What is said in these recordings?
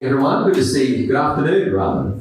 Everyone, good to see you. Good afternoon, rather.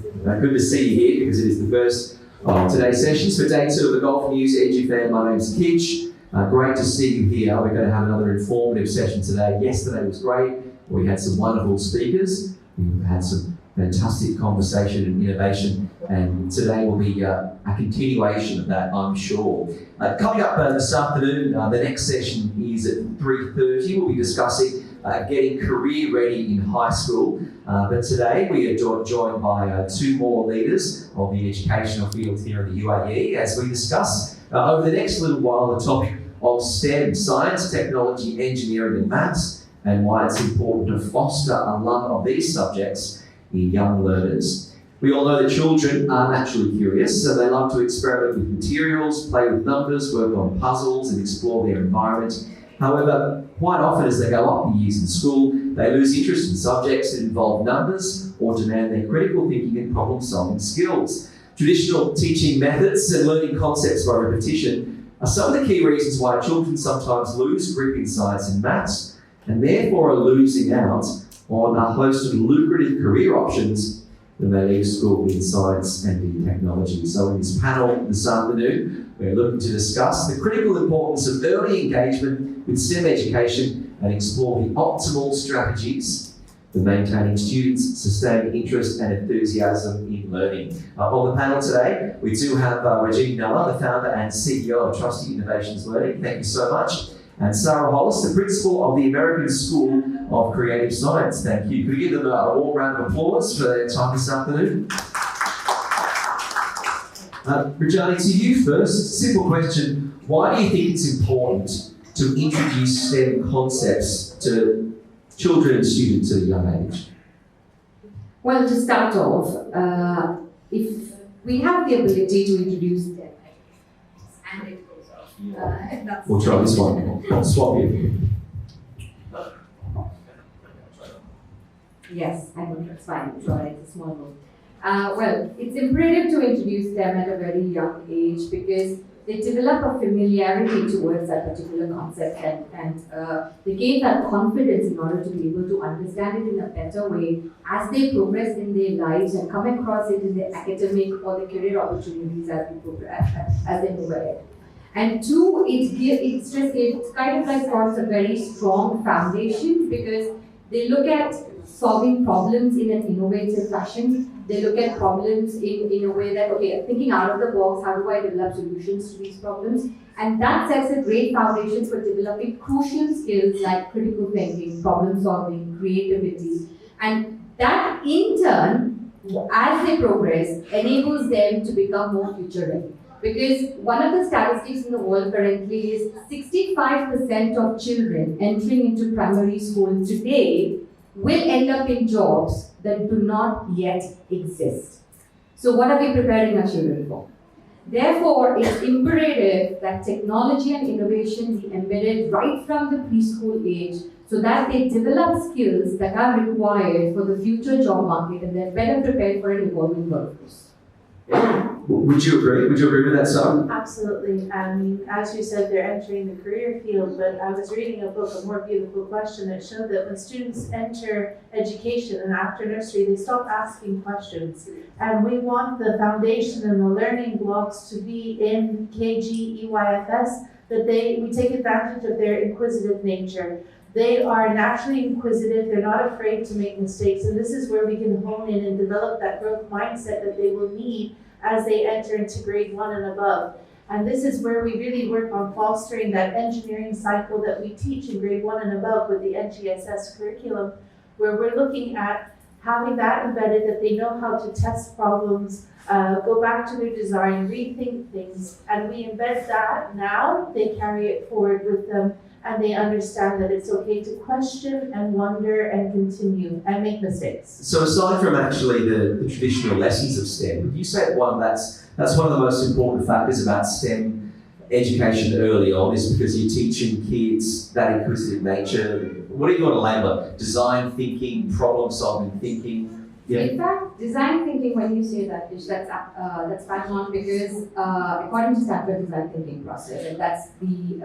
Good to see you here because it is the first of today's sessions for day 2 of the Golf News Edufair. My name's Kitch. Great to see you here. We're going to have another informative session today. Yesterday was great. We had some wonderful speakers. We had some fantastic conversation and innovation, and today will be a continuation of that, I'm sure. Coming up this afternoon, the next session is at 3:30. We'll be discussing getting career ready in high school. But today we are joined by 2 more leaders of the educational field here in the UAE as we discuss over the next little while the topic of STEM, science, technology, engineering and maths, and why it's important to foster a love of these subjects in young learners. We all know that children are naturally curious, so they love to experiment with materials, play with numbers, work on puzzles and explore their environment. However, quite often as they go up in years in school, they lose interest in subjects that involve numbers or demand their critical thinking and problem-solving skills. Traditional teaching methods and learning concepts by repetition are some of the key reasons why children sometimes lose grip in science and maths, and therefore are losing out on a host of lucrative career options when they leave school in science and in technology. So in this panel this afternoon, we're looking to discuss the critical importance of early engagement with STEM education and explore the optimal strategies for maintaining students' sustained interest and enthusiasm in learning. On the panel today, we do have Regina Nella, the founder and CEO of Trusty Innovations Learning. Thank you so much. And Sarah Hollis, the principal of the American School of Creative Science. Thank you. Could we give them a warm round of applause for their time this afternoon? Regina, to you first. Simple question. Why do you think it's important to introduce STEM concepts to children and students at a young age? Well, to start off, if we have the ability to introduce them, and it goes off. We'll try this one. I'll swap you. Yes, I think it's fine. It's all right. It's a small one. Well, it's imperative to introduce them at a very young age because they develop a familiarity towards that particular concept and they gain that confidence in order to be able to understand it in a better way as they progress in their lives and come across it in their academic or their career opportunities as they progress, as they move ahead. And 2, it kind of like forms a very strong foundation because they look at solving problems in an innovative fashion. They look at problems in a way that, okay, thinking out of the box, how do I develop solutions to these problems? And that sets a great foundation for developing crucial skills like critical thinking, problem solving, creativity. And that in turn, as they progress, enables them to become more future ready. Because one of the statistics in the world currently is 65% of children entering into primary school today will end up in jobs that do not yet exist. So what are we preparing our children for? Therefore, it's imperative that technology and innovation be embedded right from the preschool age so that they develop skills that are required for the future job market and they're better prepared for an evolving workforce. Would you agree? Would you agree with that, Sarah? Absolutely. As you said, they're entering the career field, but I was reading a book, A More Beautiful Question, that showed that when students enter education and after nursery, they stop asking questions. And we want the foundation and the learning blocks to be in KG, EYFS, that we take advantage of their inquisitive nature. They are naturally inquisitive, they're not afraid to make mistakes, and this is where we can hone in and develop that growth mindset that they will need as they enter into grade 1 and above. And this is where we really work on fostering that engineering cycle that we teach in grade 1 and above with the NGSS curriculum, where we're looking at having that embedded, that they know how to test problems, go back to their design, rethink things, and we embed that now, they carry it forward with them, and they understand that it's okay to question and wonder and continue and make mistakes. So aside from actually the traditional lessons of STEM, would you say that's one of the most important factors about STEM education early on is because you're teaching kids that inquisitive nature? What do you want to label? Design thinking, problem solving thinking? Yeah. In fact, design thinking, when you say that, that's bang on because according to Stanford design thinking process, and that's the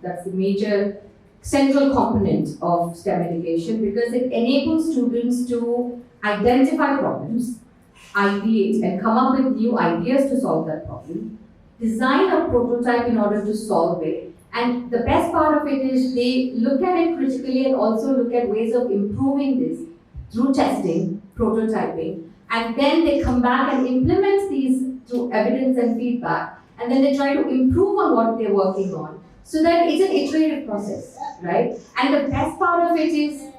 that's the major central component of STEM education because it enables students to identify problems, ideate and come up with new ideas to solve that problem, design a prototype in order to solve it. And the best part of it is they look at it critically and also look at ways of improving this through testing, prototyping, and then they come back and implement these through evidence and feedback, and then they try to improve on what they're working on, so that it's an iterative process, right? And the best part of it is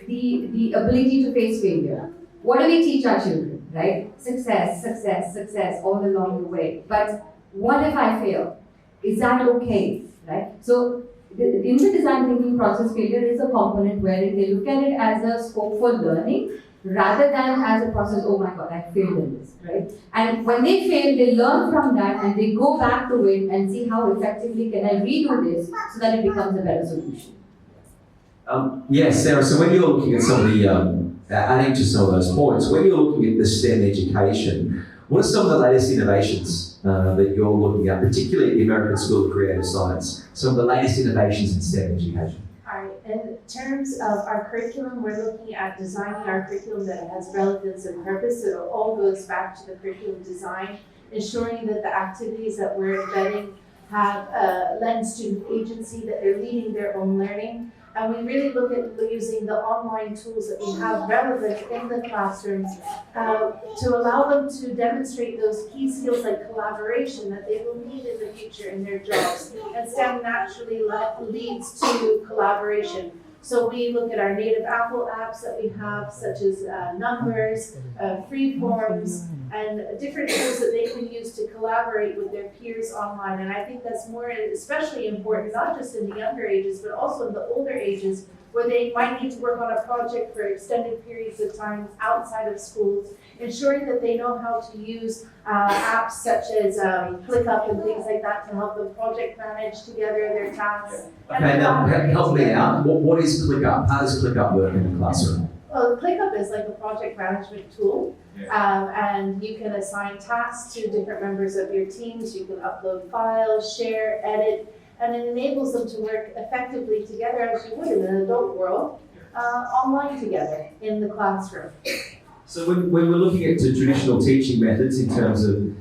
the ability to face failure. What do we teach our children, right? Success, success, success all along the way. But what if I fail? Is that okay, right? So in the design thinking process, failure is a component wherein they look at it as a scope for learning rather than as a process, oh my God, I failed in this, right? And when they fail, they learn from that and they go back to it and see how effectively can I redo this so that it becomes a better solution. Yes, Sarah, so when you're looking at some of the, adding to some of those points, when you're looking at the STEM education, what are some of the latest innovations that you're looking at, particularly at the American School of Creative Science, some of the latest innovations in STEM education? All right, in terms of our curriculum, we're looking at designing our curriculum that has relevance and purpose. So it all goes back to the curriculum design, ensuring that the activities that we're embedding have lend student agency, that they're leading their own learning. And we really look at using the online tools that we have relevant in the classrooms to allow them to demonstrate those key skills like collaboration that they will need in the future in their jobs. And STEM naturally leads to collaboration. So we look at our native Apple apps that we have, such as Numbers, Freeforms, and different tools that they can use to collaborate with their peers online. And I think that's more especially important, not just in the younger ages, but also in the older ages, where they might need to work on a project for extended periods of time outside of schools, ensuring that they know how to use apps such as ClickUp and things like that to help them project manage together their tasks. Okay, now help me out. What is ClickUp? How does ClickUp work in the classroom? Well, ClickUp is like a project management tool, and you can assign tasks to different members of your teams. You can upload files, share, edit, and it enables them to work effectively together as you would in an adult world, online together in the classroom. So when we're looking at the traditional teaching methods in terms of,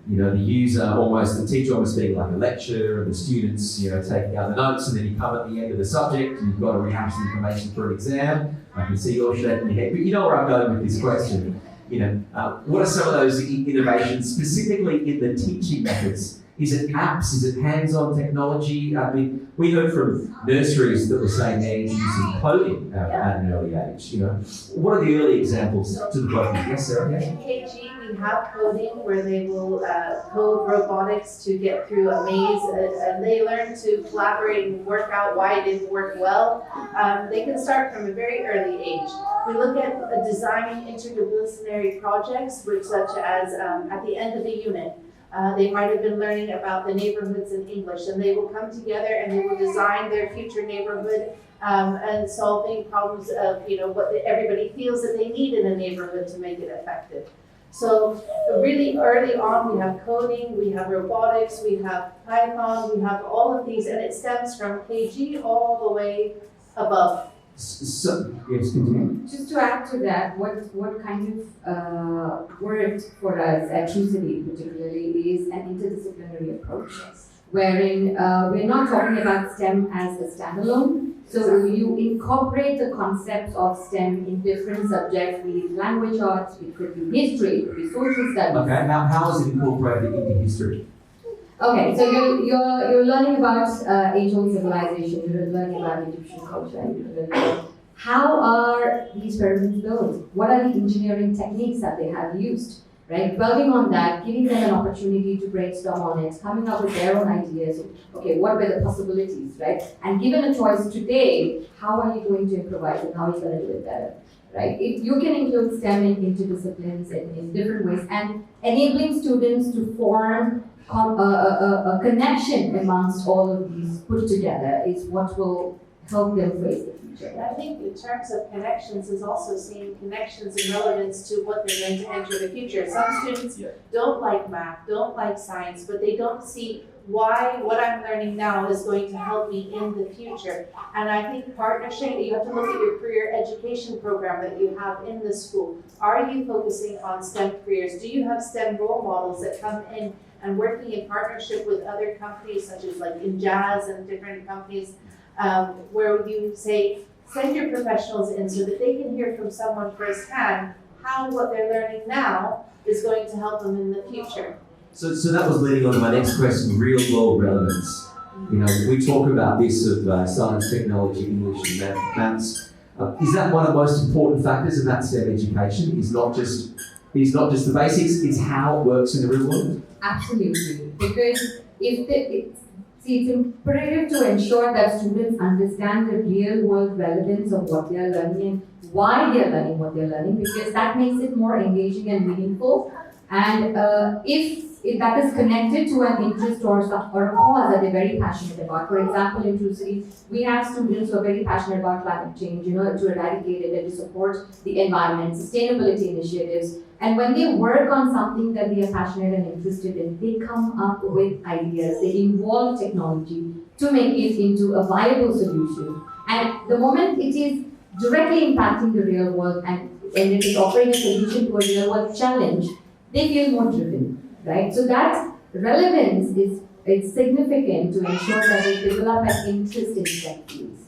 the user the teacher almost being like a lecturer and the students, taking out the notes, and then you come at the end of the subject and you've got to rehash the information for an exam. I can see you're shaking your head, but you know where I'm going with this question. What are some of those innovations specifically in the teaching methods? Is it apps? Is it hands-on technology? I mean, we heard from nurseries that were saying they're introducing coding at an early age. What are the early examples to the both of you? Yes, Sarah? In KG, we have coding where they will code robotics to get through a maze, and they learn to collaborate and work out why it didn't work well. They can start from a very early age. We look at designing interdisciplinary projects, such as at the end of the unit. They might have been learning about the neighborhoods in English, and they will come together and they will design their future neighborhood and solving problems of what everybody feels that they need in a neighborhood to make it effective. So really early on, we have coding, we have robotics, we have Python, we have all of these, and it stems from KG all the way above. So, yes, continue. Just to add to that, what kind of worked for us at True City particularly is an interdisciplinary approach, wherein we're not talking about STEM as a standalone. So you incorporate the concepts of STEM in different subjects, be it language arts, it could be history, it could be social studies. Okay, now how is it incorporated into history? Okay, so you're learning about age-old civilization, you're learning about Egyptian culture, you're learning about how are these pyramids built, what are the engineering techniques that they have used, right? Building on that, giving them an opportunity to brainstorm on it, coming up with their own ideas. Okay, what were the possibilities, right? And given a choice today, how are you going to improvise and how are you going to do it better? Right? If you can include STEM into disciplines in different ways and enabling students to form a connection amongst all of these put together is what will help them face the future. And I think in terms of connections is also seeing connections and relevance to what they're going to enter the future. Some students don't like math, don't like science, but they don't see why what I'm learning now is going to help me in the future. And I think partnership, you have to look at your career education program that you have in the school. Are you focusing on STEM careers? Do you have STEM role models that come in and working in partnership with other companies such as like in Jazz and different companies where you say, send your professionals in so that they can hear from someone firsthand how what they're learning now is going to help them in the future. So that was leading on to my next question, real world relevance. You know, we talk about this of science, technology, English and maths. Is that one of the most important factors about STEM education? It's not just the basics, it's how it works in the real world? Absolutely, because it's imperative to ensure that students understand the real world relevance of what they are learning and why they are learning what they are learning, because that makes it more engaging and meaningful. And if that is connected to an interest or a cause that they're very passionate about. For example, in True City, we have students who are very passionate about climate change, to eradicate it and to support the environment, sustainability initiatives. And when they work on something that they are passionate and interested in, they come up with ideas. They involve technology to make it into a viable solution. And the moment it is directly impacting the real world and it is offering a solution to a real world challenge, they feel more driven, right? So that relevance is significant to ensure that they develop an interest in STEM fields.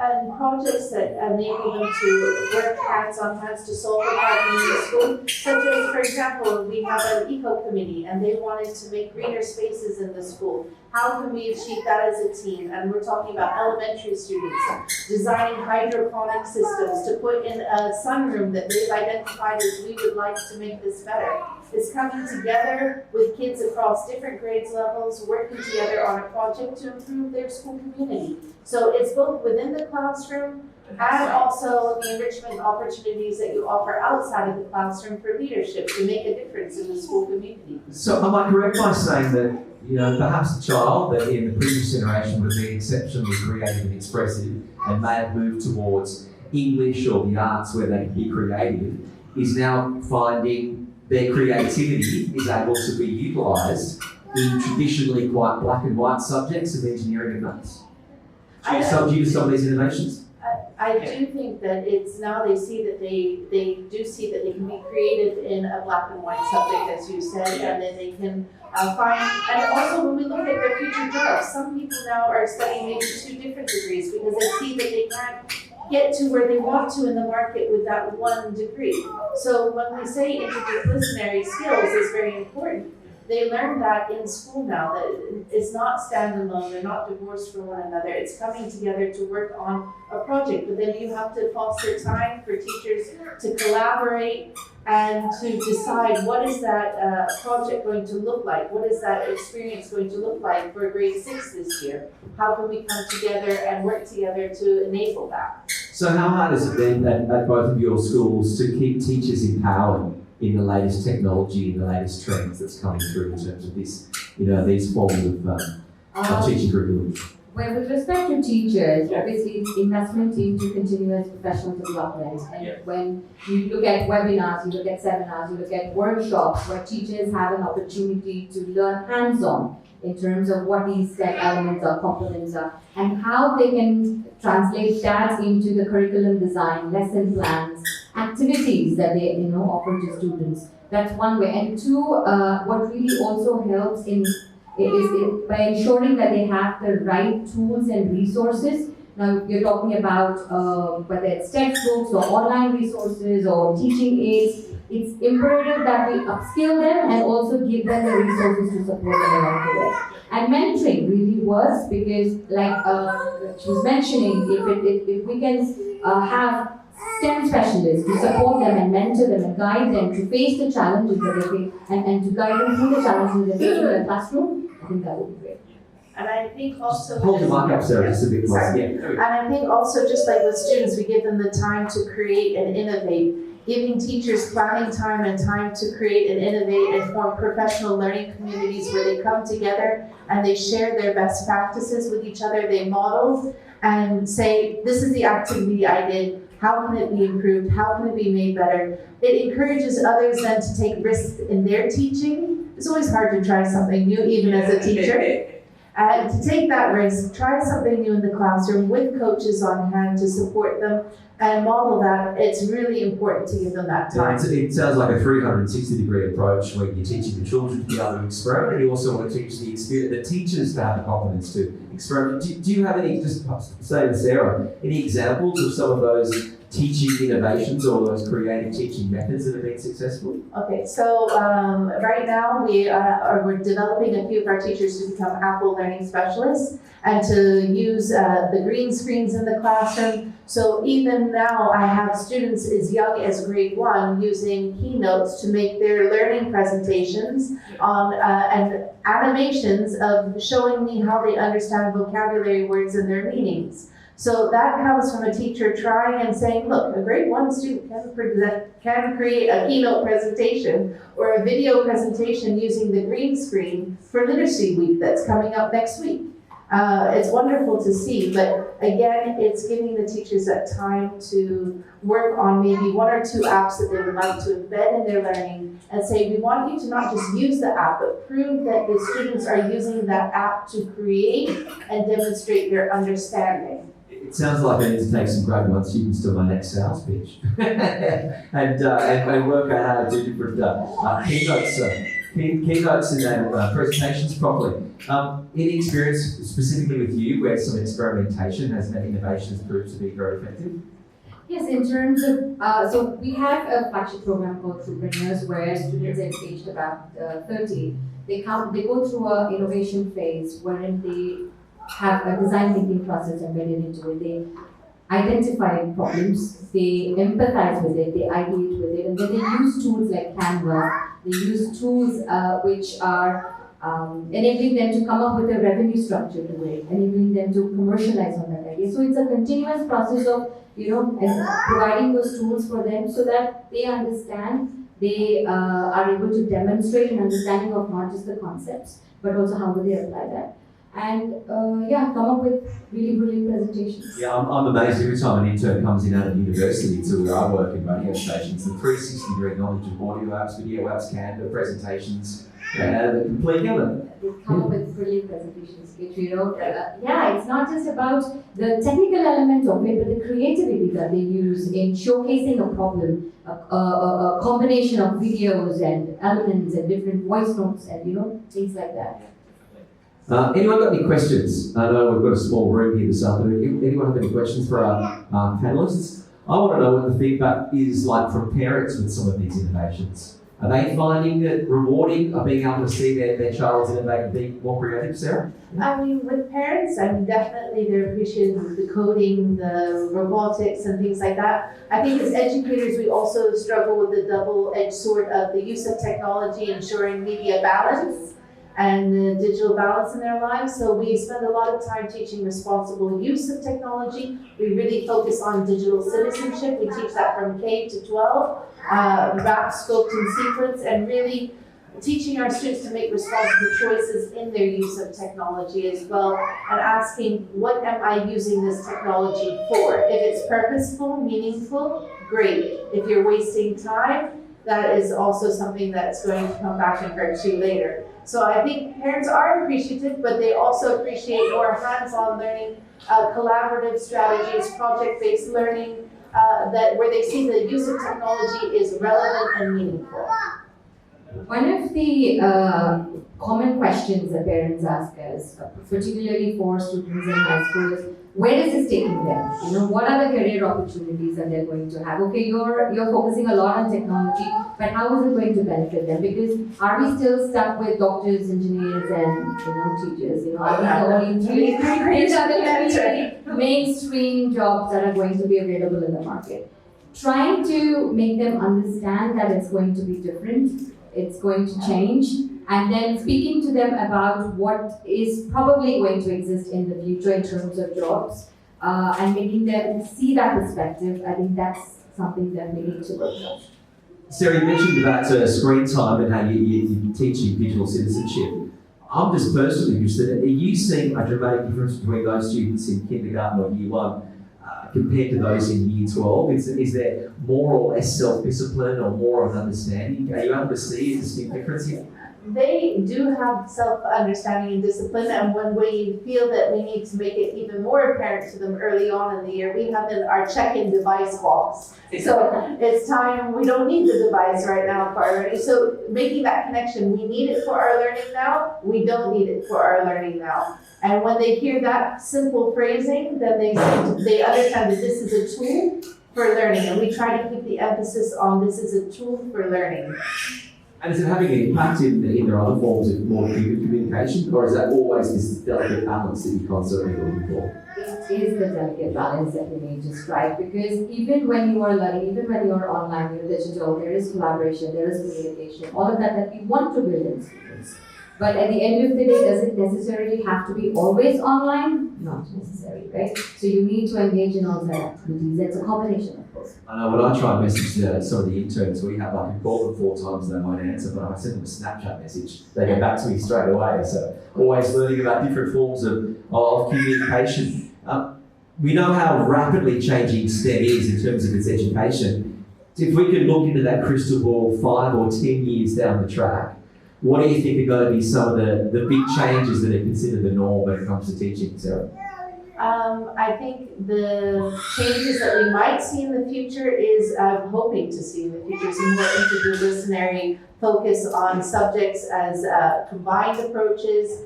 And projects that enable them to work hands-on hands to solve a problem in the school, such as, for example, we have an eco committee and they wanted to make greener spaces in the school. How can we achieve that as a team? And we're talking about elementary students designing hydroponic systems to put in a sunroom that they've identified as we would like to make this better. It's coming together with kids across different grades levels, working together on a project to improve their school community. So it's both within the classroom and also the enrichment opportunities that you offer outside of the classroom for leadership to make a difference in the school community. So am I correct by saying that, perhaps a child that in the previous generation would have been exceptionally creative and expressive and may have moved towards English or the arts where they can be creative, is now finding their creativity is able to be utilised in traditionally quite black and white subjects of engineering and maths? Due to some of these innovations? I do think that it's now they see that they do see that they can be creative in a black and white subject, as you said, and then they can find, and also when we look at their future jobs, some people now are studying maybe 2 different degrees because they see that they can't get to where they want to in the market with that 1 degree. So when we say interdisciplinary skills is very important, they learn that in school now, that it's not standalone, they're not divorced from one another, it's coming together to work on a project. But then you have to foster time for teachers to collaborate and to decide what is that project going to look like, what is that experience going to look like for grade 6 this year. How can we come together and work together to enable that? So how hard is it then at both of your schools to keep teachers empowered in the latest technology and the latest trends that's coming through in terms of this, these forms of teaching curriculum? Well, with respect to teachers, obviously it's investment into continuous professional development. And when you look at webinars, you look at seminars, you look at workshops where teachers have an opportunity to learn hands-on in terms of what these STEM elements or components are and how they can translate that into the curriculum design, lesson plans, activities that they offer to students. That's one way. And 2, what really also helps is by ensuring that they have the right tools and resources. Now you're talking about whether it's textbooks or online resources or teaching aids. It's imperative that we upskill them and also give them the resources to support them along the way. And mentoring really works because, like she was mentioning, if we can have STEM specialists to support them and mentor them and guide them to face the challenges that they face and to guide them through the challenges they face in the classroom, I think that would be great. And I think also hold the mic up, Sarah, just a bit closer. And I think also just like with students, we give them the time to create and innovate. giving teachers planning time and time to create and innovate and form professional learning communities where they come together and they share their best practices with each other. They model and say, this is the activity I did, how can it be improved, how can it be made better? It encourages others then to take risks in their teaching. It's always hard to try something new, even as a teacher. And to take that risk, try something new in the classroom with coaches on hand to support them and model that. It's really important to give them that time. It sounds like a 360-degree approach where you're teaching the children to be able to experiment, and you also want to teach the teachers to have the confidence to experiment. Do you have any, just say to Sarah, any examples of some of those teaching innovations or those creative teaching methods that have been successful? Okay, so right now we're developing a few of our teachers to become Apple learning specialists and to use the green screens in the classroom. So even now I have students as young as grade 1 using keynotes to make their learning presentations on and animations of showing me how they understand vocabulary words and their meanings. So that comes from a teacher trying and saying, look, a grade 1 student can create a keynote presentation or a video presentation using the green screen for Literacy Week that's coming up next week. It's wonderful to see, but again, it's giving the teachers that time to work on maybe 1 or 2 apps that they would like to embed in their learning and say, we want you to not just use the app, but prove that the students are using that app to create and demonstrate their understanding. It sounds like I need to take some grade 1 students to my next sales pitch and work out how to do different keynotes and presentations properly. Any experience specifically with you where some experimentation has made innovations proved to be very effective? Yes, in terms of, so we have a flagship program called Entrepreneurs where students aged about 30, they go through an innovation phase wherein they have a design thinking process embedded into it. They identify problems, they empathize with it, they ideate with it, and then they use tools like Canva. They use tools which are enabling them to come up with a revenue structure to it, enabling them to commercialize on that idea. So it's a continuous process of, providing those tools for them so that they understand, they are able to demonstrate an understanding of not just the concepts, but also how do they apply that. And come up with really brilliant presentations. Yeah, I'm amazed every time an intern comes in out of university to where I work in radio stations. The 360-degree knowledge of audio apps, video apps, Canva, presentations, the complete gamut. They come up with brilliant presentations. It's not just about the technical element of it, but the creativity that they use in showcasing a problem, a combination of videos and elements and different voice notes and things like that. Anyone got any questions? I know we've got a small room here this afternoon. Anyone have any questions for our panellists? I want to know what the feedback is like from parents with some of these innovations. Are they finding it rewarding of being able to see their child's innovate being more creative, Sarah? With parents, definitely they're appreciating the coding, the robotics and things like that. I think as educators, we also struggle with the double-edged sword of the use of technology, ensuring media balance and the digital balance in their lives. So we spend a lot of time teaching responsible use of technology. We really focus on digital citizenship. We teach that from K to 12, wrapped, scoped, and sequence, and really teaching our students to make responsible choices in their use of technology as well, and asking, what am I using this technology for? If it's purposeful, meaningful, great. If you're wasting time, that is also something that's going to come back and hurt you later. So I think parents are appreciative, but they also appreciate more hands-on learning, collaborative strategies, project-based learning, where they see the use of technology is relevant and meaningful. One of the common questions that parents ask us, particularly for students in high school, is where is this taking them? What are the career opportunities that they're going to have? Okay, you're focusing a lot on technology, but how is it going to benefit them? Because are we still stuck with doctors, engineers, and teachers? Are these the only three mainstream jobs that are going to be available in the market? Trying to make them understand that it's going to be different, it's going to change, and then speaking to them about what is probably going to exist in the future in terms of jobs, and making them see that perspective. I think that's something that we need to work on. Sarah, you mentioned about screen time and how you're teaching digital citizenship. I'm just personally interested, are you seeing a dramatic difference between those students in kindergarten or year one compared to those in year 12? Is there more or less self-discipline or more of an understanding? Are you able to see a distinct difference here? They do have self-understanding and discipline, and when we feel that we need to make it even more apparent to them early on in the year, we have our check-in device box. So it's time, we don't need the device right now for our learning. So making that connection, we need it for our learning now, we don't need it for our learning now. And when they hear that simple phrasing, then they understand that this is a tool for learning, and we try to keep the emphasis on this is a tool for learning. And is it having an impact in their other forms of more human communication, or is that always this delicate balance that you're constantly looking for? It is the delicate balance that we need to strike, because even when you are learning, even when you are online, you're digital, there is collaboration, there is communication, all of that we want to build in students. But at the end of the day, does it necessarily have to be always online? Not necessary, right? So you need to engage in all that activities. It's a combination of both. I know when I try and message some of the interns, we have, I can call them 4 times and they won't answer, but I send them a Snapchat message, they get back to me straight away. So always learning about different forms of communication. We know how rapidly changing STEM is in terms of its education. If we can look into that crystal ball 5 or 10 years down the track, what do you think are going to be some of the big changes that are considered the norm when it comes to teaching, Sarah? I think the changes that we might see in the future is, I'm hoping to see in the future, some more interdisciplinary focus on subjects as combined approaches,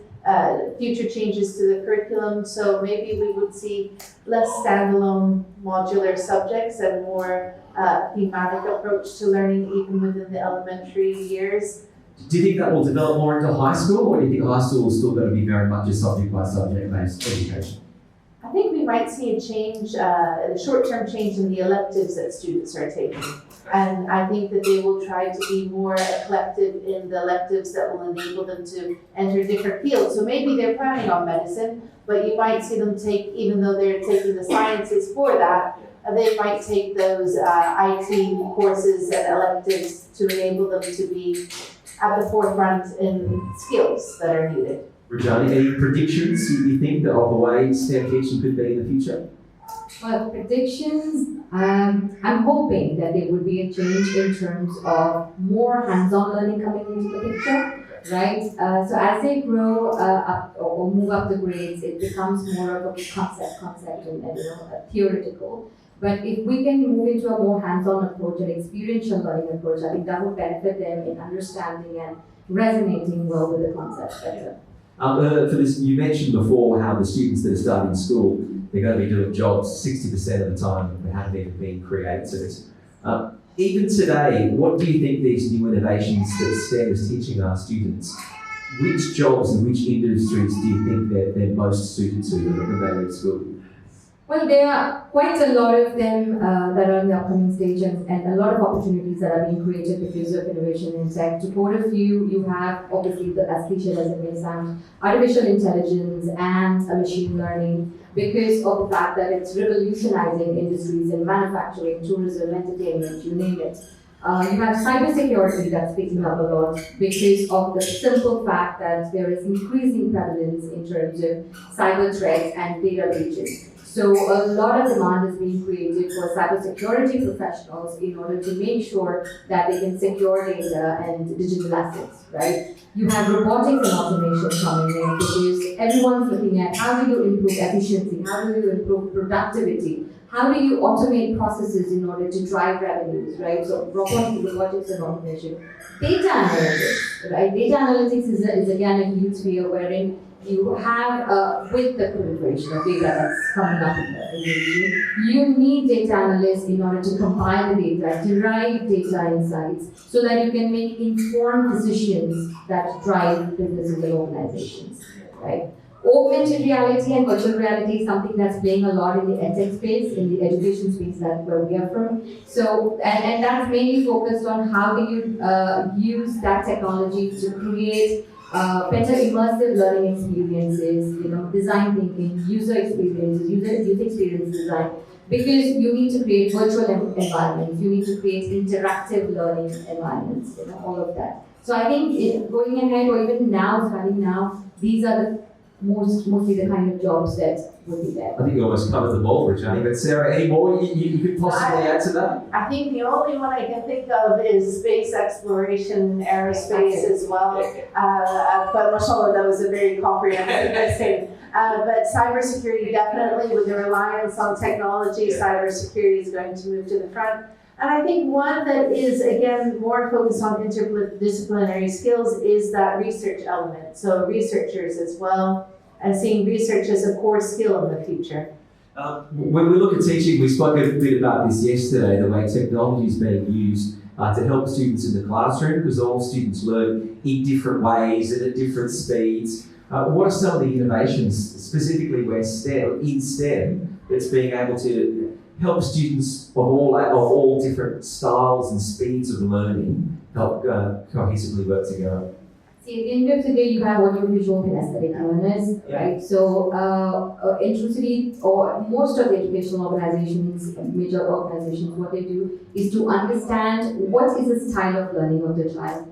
future changes to the curriculum. So maybe we would see less standalone modular subjects and more thematic approach to learning even within the elementary years. Do you think that will develop more into high school, or do you think high school is still going to be very much a subject-by-subject based education? I think we might see a change, a short-term change in the electives that students are taking. And I think that they will try to be more eclectic in the electives that will enable them to enter different fields. So maybe they're planning on medicine, but you might see them take, even though they're taking the sciences for that, they might take those IT courses and electives to enable them to be at the forefront in skills that are needed. Rajani, any predictions you think that of the way STEM teaching could be in the future? Well, predictions, I'm hoping that there would be a change in terms of more hands-on learning coming into the picture, right? So as they grow up or move up the grades, it becomes more of a concept and theoretical. But if we can move into a more hands-on approach, an experiential learning approach, I think that would benefit them in understanding and resonating well with the concepts better. For this, you mentioned before how the students that are starting school, they're going to be doing jobs 60% of the time they haven't even been created. Even today, what do you think these new innovations that STEM is teaching our students, which jobs and which industries do you think they're most suited to when they leave school? Well, there are quite a lot of them that are in the upcoming stage, and a lot of opportunities that are being created because of innovation in tech. To quote a few, you have obviously, as cliche as it may sound, artificial intelligence and machine learning, because of the fact that it's revolutionizing industries in manufacturing, tourism, entertainment, you name it. You have cybersecurity that's picking up a lot because of the simple fact that there is increasing prevalence in terms of cyber threats and data breaches. So a lot of demand is being created for cybersecurity professionals in order to make sure that they can secure data and digital assets, right? You have robotics and automation coming in because everyone's looking at how do you improve efficiency, how do you improve productivity, how do you automate processes in order to drive revenues, right? So robotics and automation. Data analytics, right? Data analytics is again a huge sphere wherein you have, with the proliferation of data that's coming up in the industry, you need data analysts in order to compile the data, derive data insights, so that you can make informed decisions that drive businesses and organizations, right? Augmented reality and virtual reality is something that's playing a lot in the edtech space, in the education space, that's where we are from. So, and that's mainly focused on how do you use that technology to create better immersive learning experiences, design thinking, user experiences, user experience design. Because you need to create virtual environments, you need to create interactive learning environments, all of that. So I think going ahead or even now, starting now, these are the mostly the kind of jobs that would be there. I think you almost covered them all, Rajani. But Sarah, any more you could possibly add to that? I think the only one I can think of is space exploration, aerospace as well. But mashallah, that was a very comprehensive listing. But cybersecurity, definitely, with the reliance on technology, cybersecurity is going to move to the front. And I think one that is, again, more focused on interdisciplinary skills is that research element. So researchers as well, and seeing research as a core skill in the future. When we look at teaching, we spoke a bit about this yesterday, the way technology is being used to help students in the classroom, because all students learn in different ways and at different speeds. What are some of the innovations, specifically where in STEM, that's being able to help students of all different styles and speeds of learning help cohesively work together? See, at the end of the day, you have audiovisual and aesthetic learners, right? So, intrinsically, or most of the educational organizations, major organizations, what they do is to understand what is the style of learning of the child,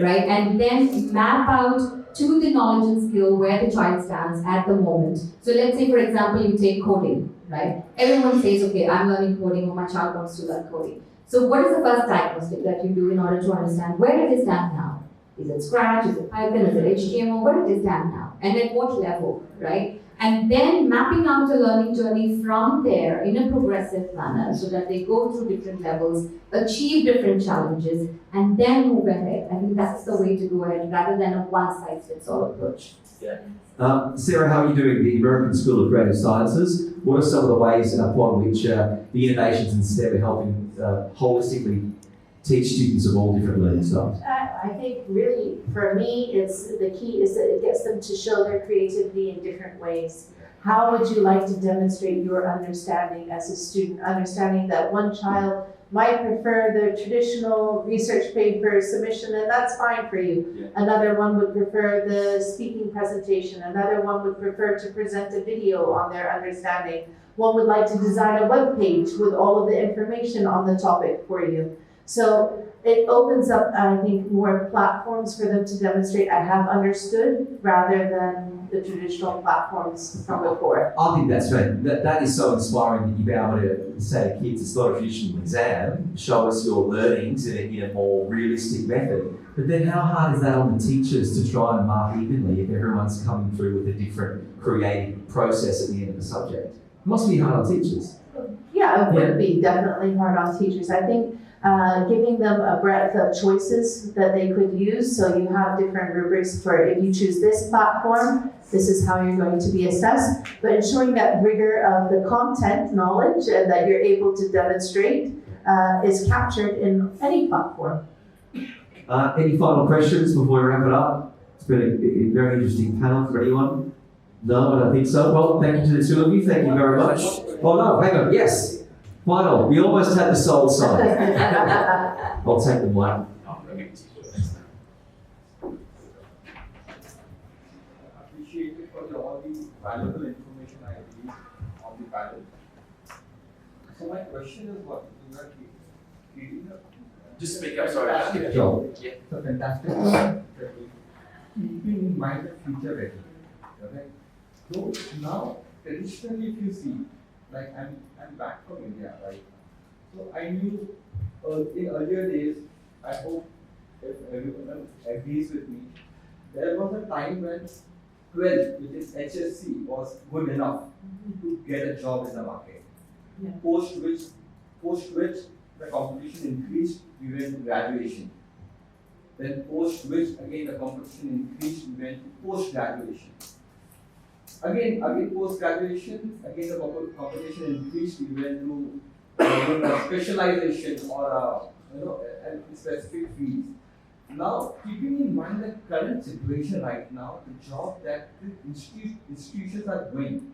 right? And then map out to the knowledge and skill where the child stands at the moment. So, let's say, for example, you take coding, right? Everyone says, okay, I'm learning coding or my child wants to learn coding. So, what is the first diagnostic that you do in order to understand where do they stand now? Is it Scratch? Is it Python? Is it HTML? Where do they stand now? And at what level, right? And then mapping out the learning journey from there in a progressive manner so that they go through different levels, achieve different challenges, and then move ahead. I think that's the way to go ahead rather than a one-size-fits-all approach. Yeah. Sarah, how are you doing? The American School of Creative Sciences. What are some of the ways upon which the innovations in STEM are helping holistically teach students of all different learning styles? I think really, for me, the key is that it gets them to show their creativity in different ways. How would you like to demonstrate your understanding as a student? Understanding that one child might prefer the traditional research paper submission, and that's fine for you. Yeah. Another one would prefer the speaking presentation. Another one would prefer to present a video on their understanding. One would like to design a web page with all of the information on the topic for you. So it opens up, I think, more platforms for them to demonstrate I have understood rather than the traditional platforms from before. I think that's right. That is so inspiring that you be able to say to kids, it's not a traditional exam, show us your learnings in a more realistic method. But then how hard is that on the teachers to try and mark evenly if everyone's coming through with a different creative process at the end of the subject? It must be hard on teachers. Yeah, it would be definitely hard on teachers. I think giving them a breadth of choices that they could use. So you have different rubrics for if you choose this platform, this is how you're going to be assessed. But ensuring that rigor of the content knowledge and that you're able to demonstrate is captured in any platform. Any final questions before we wrap it up? It's been a very interesting panel for anyone. No, I don't think so. Well, thank you to the two of you. Thank you very much. Oh no, hang on. Yes. Final. We almost had the soul sign. I'll take the mic. Appreciate it for all the valuable information I received on the panel. So my question is what? Just speak up, sorry. Joel. Yeah. So fantastic. Keeping in mind the future ready. Correct? So now, traditionally, if you see, like I'm back from India, right? So I knew in earlier days, I hope if everyone agrees with me, there was a time when 12, which is HSC, was good enough to get a job in the market. Yeah. Post which the competition increased, we went to graduation. Then post which again the competition increased, we went to post graduation. Again post graduation, again the competition increased, we went to specialization or a specific fields. Now, keeping in mind the current situation right now, the job that the institutions are doing,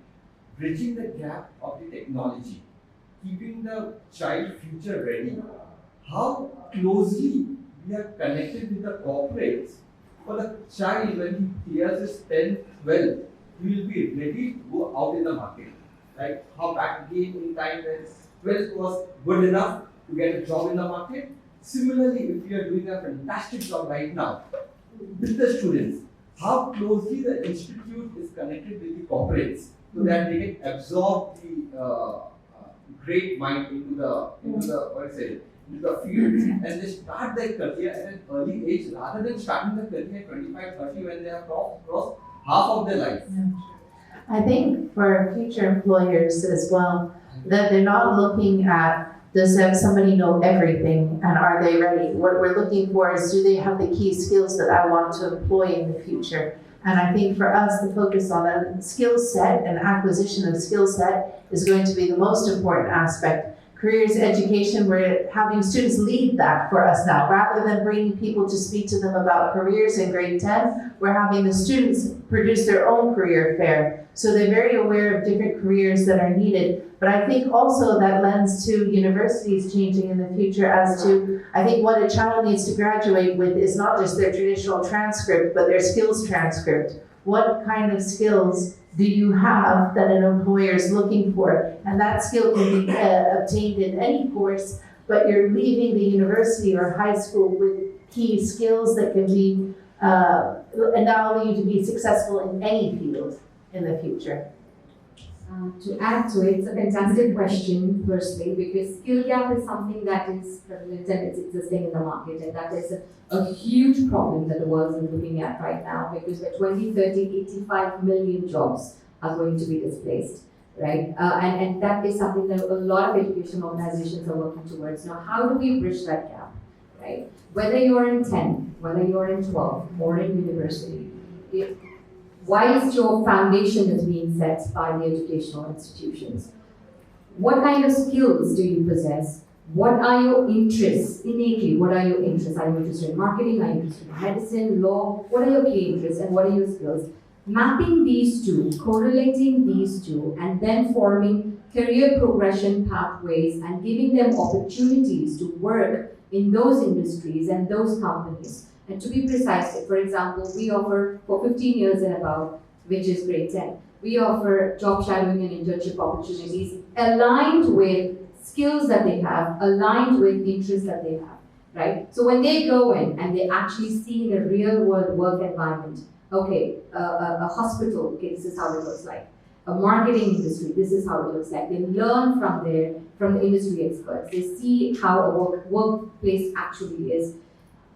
bridging the gap of the technology, keeping the child future ready, how closely we are connected with the corporates for the child when he clears his 10th, 12th, he will be ready to go out in the market. like how back again in time when 12th was good enough to get a job in the market. Similarly, if you are doing a fantastic job right now with the students, how closely the institute is connected with the corporates so that they can absorb the great mind into the into the field, and they start their career at an early age rather than starting their career at 25, 30 when they have crossed half of their life. I think for future employers as well, that they're not looking at does somebody know everything and are they ready? What we're looking for is do they have the key skills that I want to employ in the future? And I think for us, the focus on a skill set and acquisition of skill set is going to be the most important aspect. Careers education, we're having students lead that for us now. Rather than bringing people to speak to them about careers in grade 10, we're having the students produce their own career fair. So they're very aware of different careers that are needed. But I think also that lends to universities changing in the future as to, I think what a child needs to graduate with is not just their traditional transcript, but their skills transcript. What kind of skills do you have that an employer is looking for? And that skill can be obtained in any course, but you're leaving the university or high school with key skills that can be allow you to be successful in any field in the future. To add to it, it's a fantastic question, firstly, because skill gap is something that is prevalent and it's existing in the market, and that is a huge problem that the world is looking at right now, because by 2030, 85 million jobs are going to be displaced, right? And that is something that a lot of education organizations are working towards. Now, how do we bridge that gap, right? Whether you're in 10, whether you're in 12, or in university, whilst your foundation is being set by the educational institutions, what kind of skills do you possess? What are your interests innately? What are your interests? Are you interested in marketing? Are you interested in medicine, law? What are your key interests and what are your skills? Mapping these two, correlating these two, and then forming career progression pathways and giving them opportunities to work in those industries and those companies. And to be precise, for example, we offer for 15 years and above, which is grade 10, we offer job shadowing and internship opportunities aligned with skills that they have, aligned with interests that they have, right? So when they go in and they actually see in a real world work environment, okay, a hospital, okay, this is how it looks like. A marketing industry, this is how it looks like. They learn from the industry experts. They see how a workplace actually is.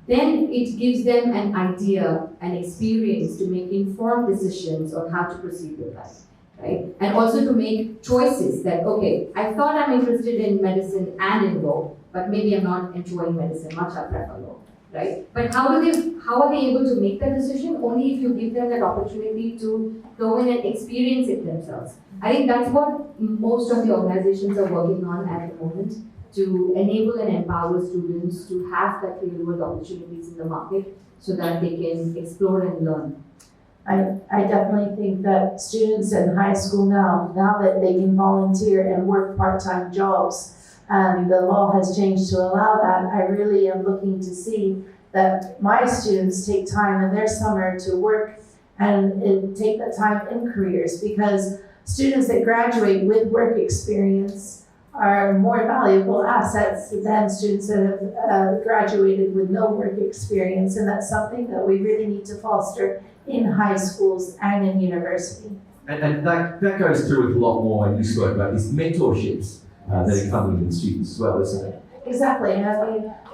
Then it gives them an idea, an experience to make informed decisions on how to proceed with life, right? And also to make choices that, okay, I thought I'm interested in medicine and in law, but maybe I'm not enjoying medicine much, I prefer law, right? But how are they able to make that decision? Only if you give them that opportunity to go in and experience it themselves. I think that's what most of the organizations are working on at the moment, to enable and empower students to have that real world opportunities in the market so that they can explore and learn. I definitely think that students in high school now that they can volunteer and work part-time jobs, and the law has changed to allow that, I really am looking to see that my students take time in their summer to work and take that time in careers, because students that graduate with work experience are more valuable assets than students that have graduated with no work experience, and that's something that we really need to foster in high schools and in university. And that goes through with a lot more you spoke about, these mentorships that are coming in students as well, isn't it? Exactly, and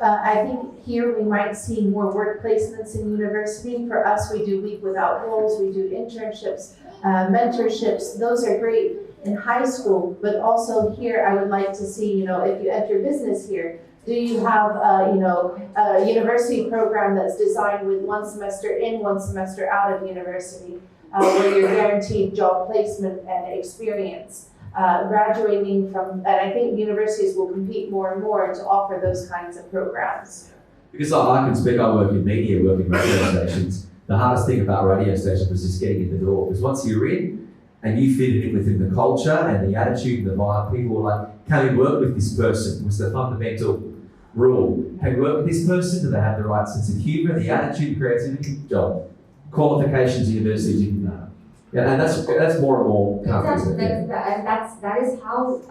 I think here we might see more work placements in university. For us, we do Week Without Walls, we do internships, mentorships. Those are great in high school, but also here I would like to see, if you enter business here, do you have a university program that's designed with 1 semester in, 1 semester out of university, where you're guaranteed job placement and experience. Graduating from, and I think universities will compete more and more to offer those kinds of programs. Because I can speak, I work in media, working radio stations. The hardest thing about radio stations was just getting in the door, because once you're in, and you fitted it within the culture and the attitude and the vibe, people were like, can we work with this person? Was the fundamental rule. Can we work with this person? Do they have the right sense of humour, the attitude, creativity? Job. Qualifications, university didn't Yeah, and that's more and more covered, isn't it? That is how,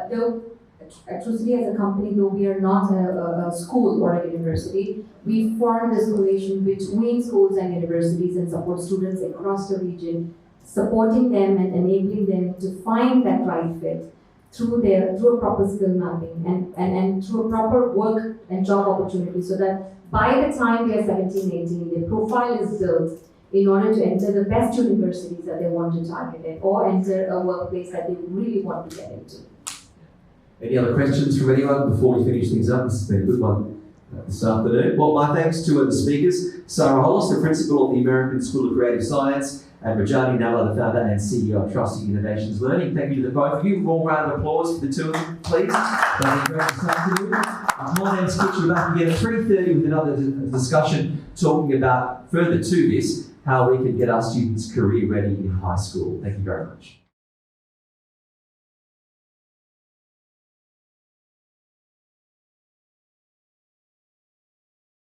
though, truthfully as a company, though we are not a school or a university, we form this relation between schools and universities and support students across the region, supporting them and enabling them to find that right fit through a proper skill mapping and through a proper work and job opportunity, so that by the time they are 17, 18, their profile is built in order to enter the best universities that they want to target at, or enter a workplace that they really want to get into. Any other questions from anyone before we finish things up? This has been a good one this afternoon. Well, my thanks to the speakers, Sarah Hollis, the principal of the American School of Creative Science, and Rajani Nalla, the founder and CEO of Trusting Innovations Learning. Thank you to the both of you. Warm round of applause for the two of you, please. Thank you very much this afternoon. My name's Kitch. We're back again at 3:30 with another discussion talking about, further to this, how we can get our students career ready in high school. Thank you very much.